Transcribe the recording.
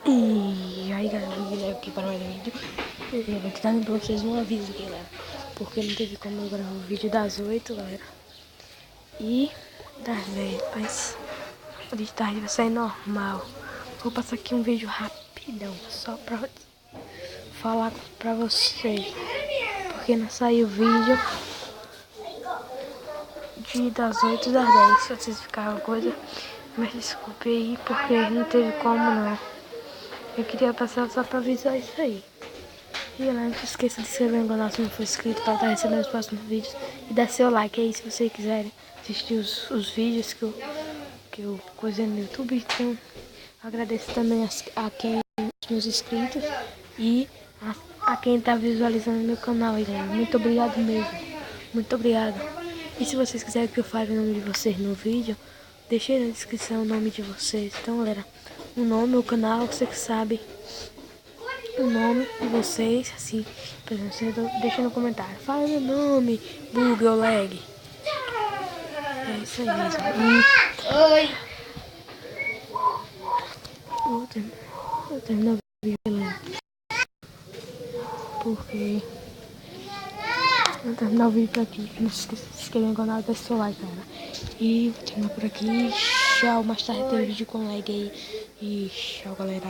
E aí galera, o Guilherme aqui para mais um vídeo. Eu vou estar dando pra vocês um aviso aqui, galera, porque não teve como eu gravar o vídeo das 8, galera. E das 10, mas o de tarde vai sair normal. Vou passar aqui um vídeo rapidão, só pra falar pra vocês, porque não saiu o vídeo das 8 das 10, se vocês ficaram coisa, mas desculpe aí, porque não teve como não. Eu queria passar só pra avisar isso aí. E galera, não se esqueça de se inscrever no canal se não for inscrito para estar recebendo os próximos vídeos. E dar seu like aí se vocês quiserem assistir os vídeos que eu coisei no YouTube. Então, agradeço também a quem, os meus inscritos e a quem está visualizando meu canal aí, galera. Muito obrigado mesmo. Muito obrigado. E se vocês quiserem que eu fale o nome de vocês no vídeo, deixei na descrição o nome de vocês. Então, galera, o nome, o canal, você que sabe o nome de vocês, assim, por exemplo, você deixa no comentário, fala meu nome, bug ou lag. É isso aí mesmo. Oi! Vou terminar o vídeo, galera, porque vou terminar o vídeo por aqui. Não se esqueça de se inscrever no canal e deixar seu like, galera. E vou terminar por aqui. Tchau, mais tarde tem vídeo com lag aí. E tchau, galera.